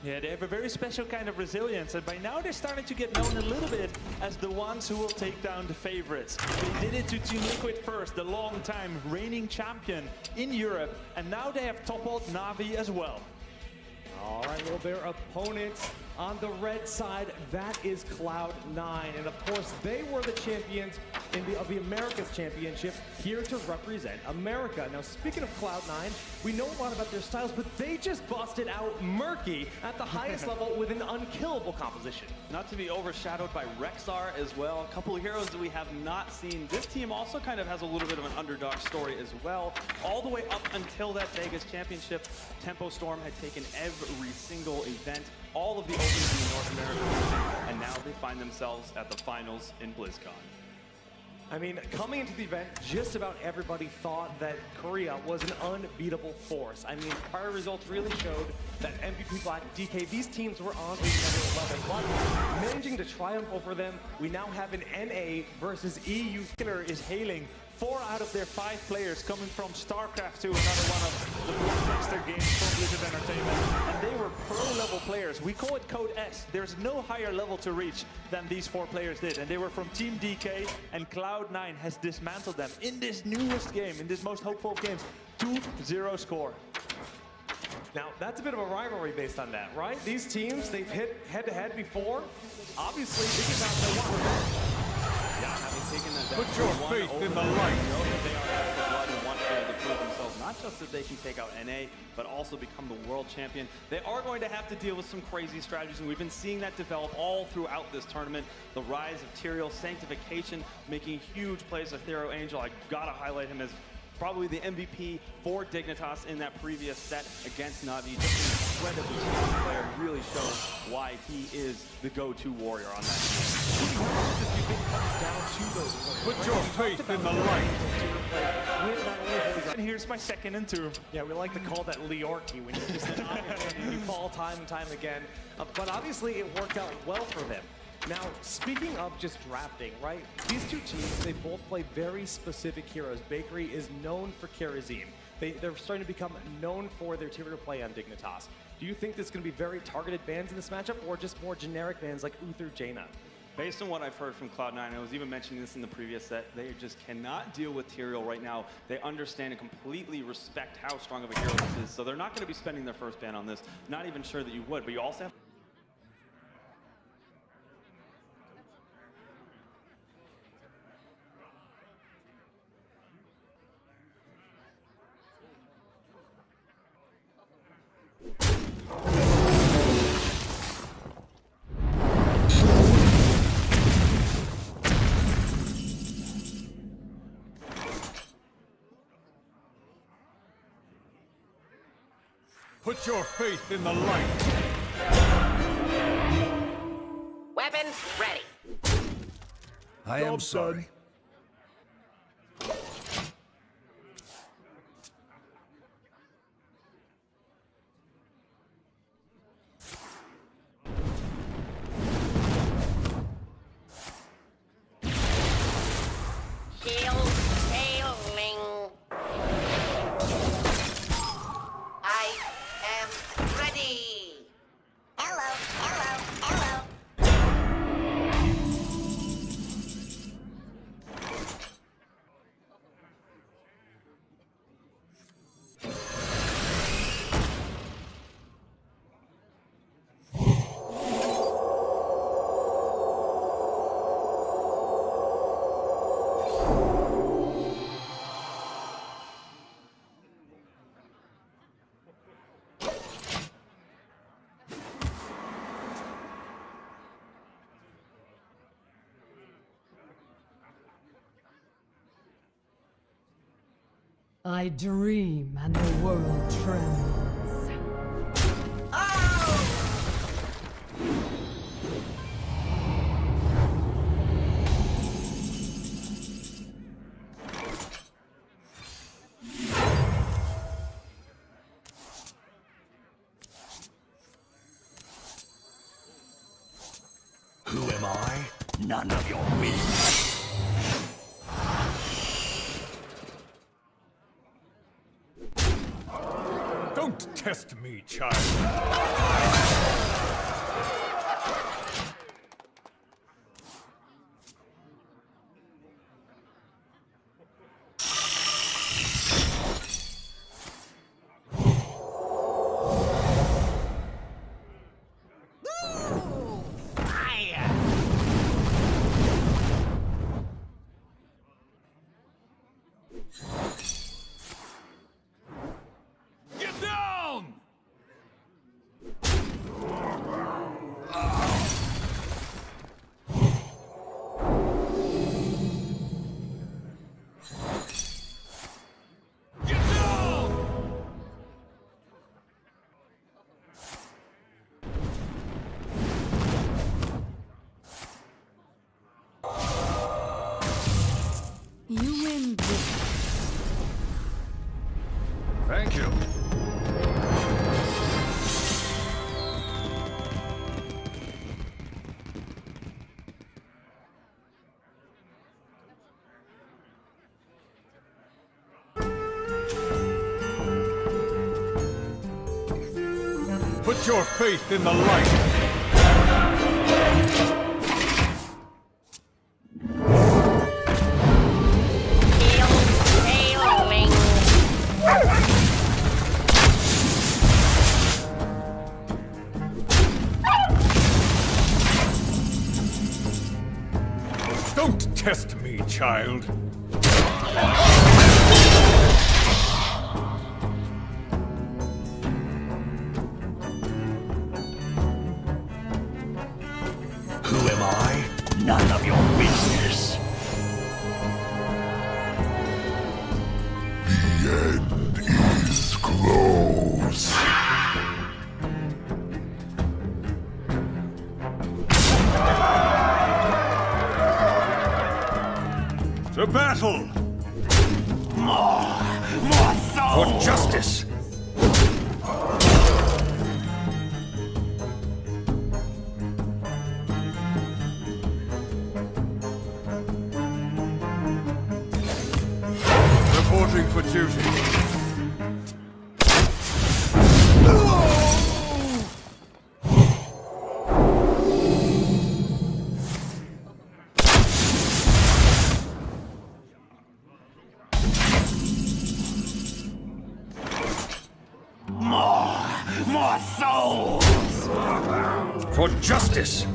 Yeah, they have a very special kind of resilience, and by now they're starting to get known a little bit as the ones who will take down the favorites. They did it to Team Liquid first, the long-time reigning champion in Europe, and now they have toppled Na'Vi as well. All right, well, their opponent on the red side, that is Cloud9. And of course, they were the champions of the Americas Championship, here to represent America. Now, speaking of Cloud9, we know a lot about their styles, but they just busted out Murky at the highest level with an unkillable composition. Not to be overshadowed by Rexar as well. A couple of heroes that we have not seen. This team also kind of has a little bit of an underdog story as well. All the way up until that Vegas Championship, Tempo Storm had taken every single event, all of the openings in the North American region, and now they find themselves at the finals in BlizzCon. I mean, coming into the event, just about everybody thought that Korea was an unbeatable force. I mean, prior results really showed that MVP Black, DK, these teams were on another level. But managing to triumph over them, we now have an NA versus EU. Killer is hailing 4 out of their 5 players coming from StarCraft 2, another one of the blockbuster games from Blizzard Entertainment. And they were pro-level players. We call it Code S. There's no higher level to reach than these 4 players did. And they were from Team DK, and Cloud9 has dismantled them in this newest game, in this most hopeful of games. 2-0 score. Now, that's a bit of a rivalry based on that, right? These teams, they've hit head-to-head before. Obviously, Dignitas, they want revenge. Yeah, having taken that Put your faith in the light. Know that they are after blood and want to prove themselves, not just that they can take out NA, but also become the world champion. They are going to have to deal with some crazy strategies, and we've been seeing that develop all throughout this tournament. The rise of Tirion, Sanctification, making huge plays of Thero Angel. I gotta highlight him as probably the MVP for Dignitas in that previous set against Na'Vi. Just an incredibly strong player, really shows why he is the go-to warrior on that team. Put your faith in the light. And here's my second and 2. Yeah, we like to call that Leorki when you just you fall time and time again. But obviously, it worked out well for them. Now, speaking of just drafting, right? These two teams, they both play very specific heroes. Bakery is known for Karazim. They're starting to become known for their tier play on Dignitas. Do you think there's going to be very targeted bans in this matchup, or just more generic bans like Uther Jaina? Based on what I've heard from Cloud9, I was even mentioning this in the previous set, they just cannot deal with Tirion right now. They understand and completely respect how strong of a hero this is, so they're not going to be spending their first ban on this. Not even sure that you would, but you also have Put your faith in the light. Weapons ready. I am sorry. Shield sailing. I am ready. Hello, hello, hello. I dream and the world trembles. Oh! Who am I? None of your business. Don't test me, child. You win this. Thank you. Put your faith in the light. Ailing. Don't test me, child. Who am I? None of your business. The end is close. To battle! More souls! For justice! Reporting for duty. More souls! For justice!